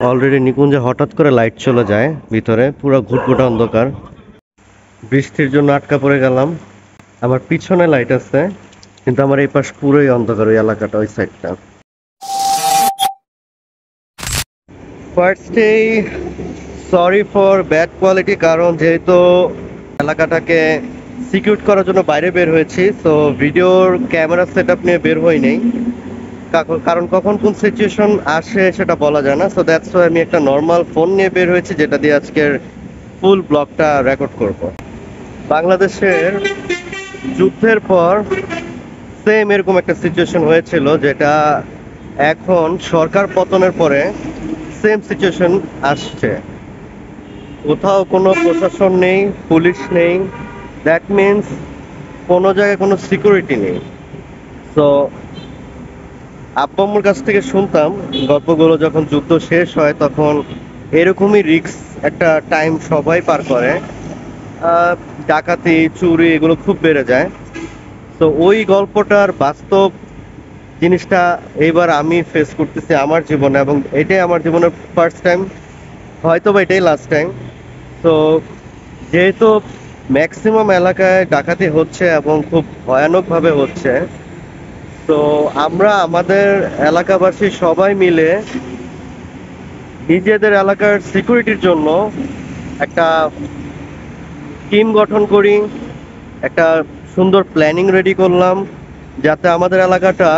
Already নিকুঞ্জে হঠাৎ করে light চলে যায় ভিতরে, পুরো ঘুটঘুটে অন্ধকার। বৃষ্টির জন্য আটকা পড়ে গেলাম। আমার পিছনে লাইট আছে, কিন্তু আমার এই পাশ পুরোই অন্ধকার, ওই এলাকাটা, ওই সাইডটা। ফার্স্টেই সরি ফর ব্যাড কোয়ালিটি, কারণ যেহেতু এলাকাটাকে সিকিউর করার জন্য বাইরে বের হয়েছি, তো ভিডিওর ক্যামেরা সেট আপ নিয়ে বের হই নেই, কারণ কখন কোন সিচুয়েশন আসে সেটা বলা যায় না। সো দ্যাটস ওয়াই আমি একটা নর্মাল ফোন নিয়ে বের হয়েছি, যেটা দিয়ে আজকের ফুল ব্লগটা রেকর্ড করব। বাংলাদেশের যুদ্ধের পর সেম এরকম একটা সিচুয়েশন হয়েছিল, যেটা এখন সরকার পতনের পরে সেম সিচুয়েশন আসছে। কোথাও কোনো প্রশাসন নেই, পুলিশ নেই, দ্যাট মিনস কোনো জায়গায় কোনো সিকিউরিটি নেই। তো আব্বু আম্মুর কাছ থেকে শুনতাম গল্পগুলো, যখন যুদ্ধ শেষ হয় তখন এরকমই রিস্ক একটা টাইম সবাই পার করে, ডাকাতি, চুরি এগুলো খুব বেড়ে যায়। তো ওই গল্পটার বাস্তব জিনিসটা এইবার আমি ফেস করতেছি আমার জীবনে, এবং এটাই আমার জীবনের ফার্স্ট টাইম, হয়তো বা এটাই লাস্ট টাইম। তো যেহেতু ম্যাক্সিমাম এলাকায় ডাকাতি হচ্ছে এবং খুব ভয়ানকভাবে হচ্ছে, তো আমরা আমাদের এলাকাবাসী সবাই মিলে নিজেদের এলাকার সিকিউরিটির জন্য একটা টিম গঠন করি, একটা সুন্দর প্ল্যানিং রেডি করলাম, যাতে আমাদের এলাকাটা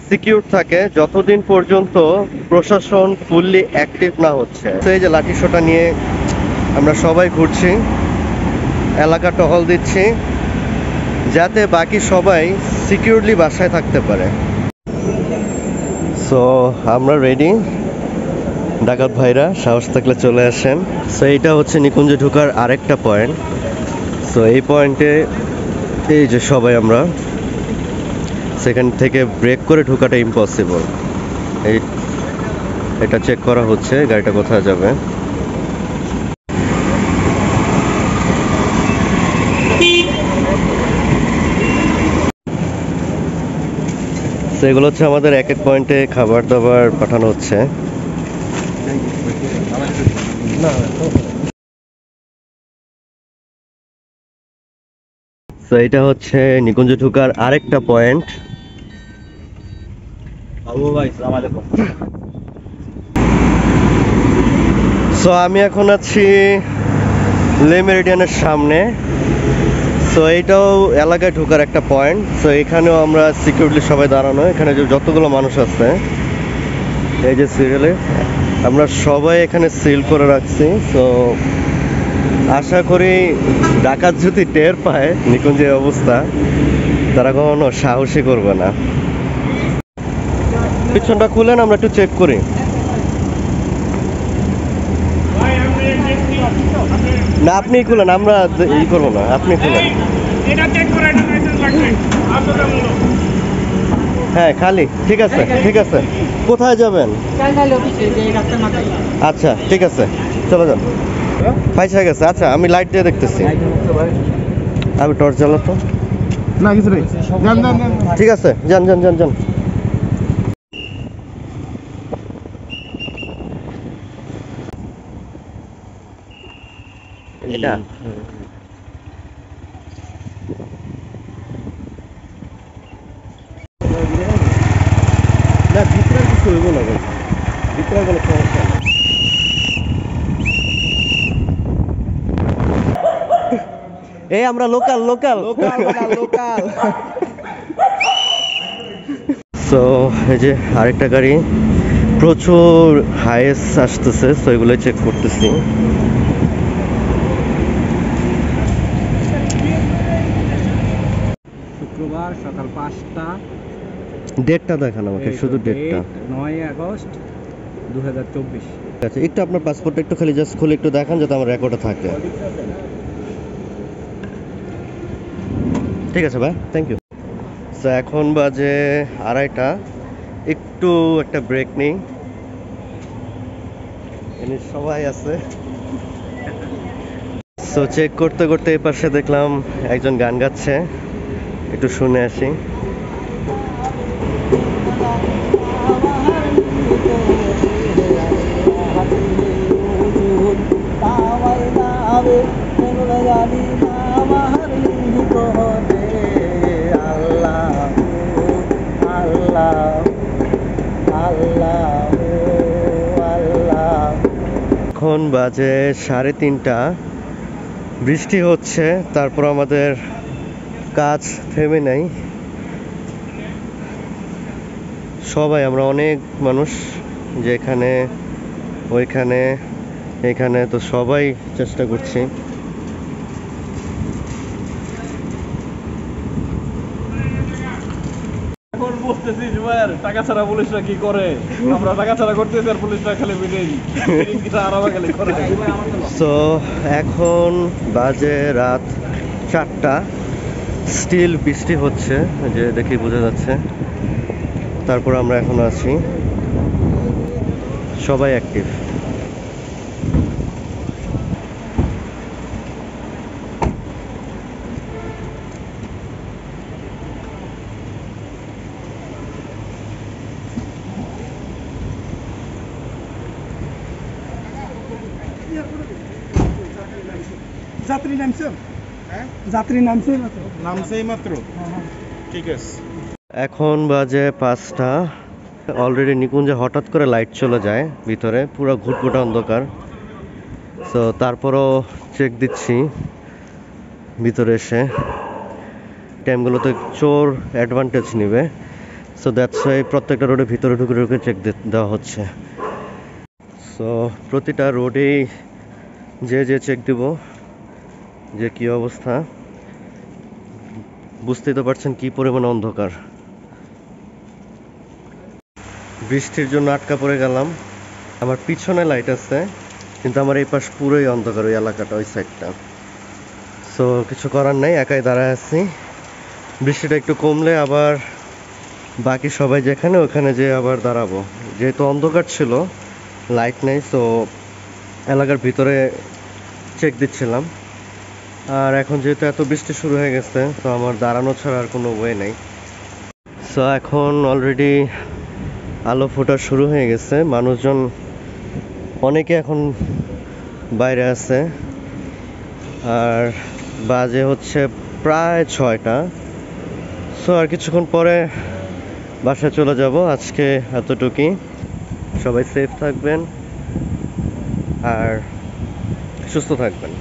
সিকিউর থাকে যতদিন পর্যন্ত প্রশাসন ফুললি অ্যাক্টিভ না হচ্ছে। তো এই যে লাঠি সোটা নিয়ে আমরা সবাই ঘুরছি, এলাকা টহল দিচ্ছি, যাতে বাকি সবাই সিকিউরলি বাসায় থাকতে পারে। সো আমরা রেডি, ডাকাত ভাইরা সাহস থাকলে চলে আসেন। সো এইটা হচ্ছে নিকুঞ্জে ঢোকার আরেকটা পয়েন্ট। সো এই পয়েন্টে এই যে সবাই আমরা, সেখান থেকে ব্রেক করে ঢোকাটা ইম্পসিবল। এটা চেক করা হচ্ছে গাড়িটা কোথায় যাবে। সেগুলো হচ্ছে আমাদের এক এক পয়েন্টে খাবার দাবার পাঠানো হচ্ছে। তো এটা হচ্ছে নিকুঞ্জ ঢোকার আরেকটা পয়েন্ট। সো আমি এখন আছি লে মেরিডিয়ানের সামনে। তো এইটাও এলাকায় ঢোকার একটা পয়েন্ট। তো এখানেও আমরা সিকিউরলি সবাই দাঁড়ানো, এখানে যে যতগুলো মানুষ আছে এই যে সিরিয়ালে আমরা সবাই এখানে সিল করে রাখছি। তো আশা করি ডাকাত যদি টের পায় নিকুঞ্জের অবস্থা, তারা কখনো সাহসী করবে না। পিছনটা খুলেন, আমরা একটু চেক করি। না আপনি খুলেন, আমরা ই করবো না, আপনি খুলেন। হ্যাঁ খালি, ঠিক আছে ঠিক আছে। কোথায় যাবেন? আচ্ছা ঠিক আছে, চলে যান। ফাইস হয়ে গেছে। আচ্ছা আমি লাইট দিয়ে দেখতেছি। আমি টর্চ জ্বালাতো না, কিছু নেই। ঠিক আছে, যান যান যান যান। এটা না, ভিতরে কিছু হইব না, ভিতরে কোনো সমস্যা নেই। এই আমরা লোকাল লোকাল লোকাল। সো এই যে আরেকটা গাড়ি, প্রচুর হাইস আসতেছে, তো এগুলো চেক করতেছি। শুক্রবার সকাল 5টা। ডেটটা দেখান আমাকে, শুধু ডেটটা। 9 আগস্ট 2024। আচ্ছা একটু আপনার পাসপোর্টটা একটু খালি জাস্ট খুলে একটু দেখান, যাতে আমার রেকর্ডে থাকে। ঠিক আছে ভাই, থ্যাংক ইউ। সো এখন বাজে 2:30, একটু একটা ব্রেক নেই, এনে সবাই আছে। সো চেক করতে করতে এই পাশে দেখলাম একজন গান গাচ্ছে, একটু শুনে আসি। এখন বাজে 3:30, বৃষ্টি হচ্ছে, তারপর আমাদের কাজ থেমে নাই। সবাই আমরা অনেক মানুষ, যেখানে ওইখানে এখানে তো সবাই চেষ্টা করছি। এখন বুঝতেছিস ভাই, টাকা ছাড়া পুলিশরা কি করে? আমরা টাকা ছাড়া করতেছি আর পুলিশরা খালি বিদেই আরামে খালি করে। সো এখন বাজে রাত 4টা, স্টিল বৃষ্টি হচ্ছে, যে দেখি বোঝা যাচ্ছে। তারপর আমরা এখন আছি, সবাই অ্যাক্টিভ। যাত্রী নামছে, যাত্রী নামছে মাত্র। নামছেই মাত্র, ঠিক আছে। এখন বাজে 5টা, অলরেডি নিকুঞ্জে হঠাৎ করে লাইট চলে যায় ভিতরে, পুরো ঘুটঘুটে অন্ধকার। সো তারপরও চেক দিচ্ছি ভিতরে এসে। টাইমগুলোতে চোর অ্যাডভান্টেজ নেবে, সো দ্যাটস ওয়াই প্রত্যেকটা রোডে ভিতরে ঢুকে ঢুকে চেক দেওয়া হচ্ছে। সো প্রতিটা রোডেই যে চেক দিব, যে কি অবস্থা। বুঝতেই তো পারছেন কি পরিমাণ অন্ধকার। বৃষ্টির জন্য আটকা পড়ে গেলাম। আমার পিছনে লাইট আছে, কিন্তু আমার এই পাশ পুরোই অন্ধকার, ওই এলাকাটা, ওই সাইডটা। সো কিছু করার নাই, একাই দাঁড়ায় আছি। বৃষ্টিটা একটু কমলে আবার বাকি সবাই যেখানে, ওখানে যেয়ে আবার দাঁড়াবো। যেহেতু অন্ধকার ছিল, লাইট নেই, সো এলাকার ভিতরে চেক দিচ্ছিলাম। আর এখন যেহেতু এত বৃষ্টি শুরু হয়ে গেছে, তো আমার দাঁড়ানো ছাড়া আর কোনো ওয়ে নেই। সো এখন অলরেডি আলো ফোটা শুরু হয়ে গেছে, মানুষজন অনেকে এখন বাইরে আছে। আর বাজে হচ্ছে প্রায় 6টা। সো আর কিছুক্ষণ পরে বাসায় চলে যাব। আজকে এতটুকুই। সবাই সেফ থাকবেন আর সুস্থ থাকবেন।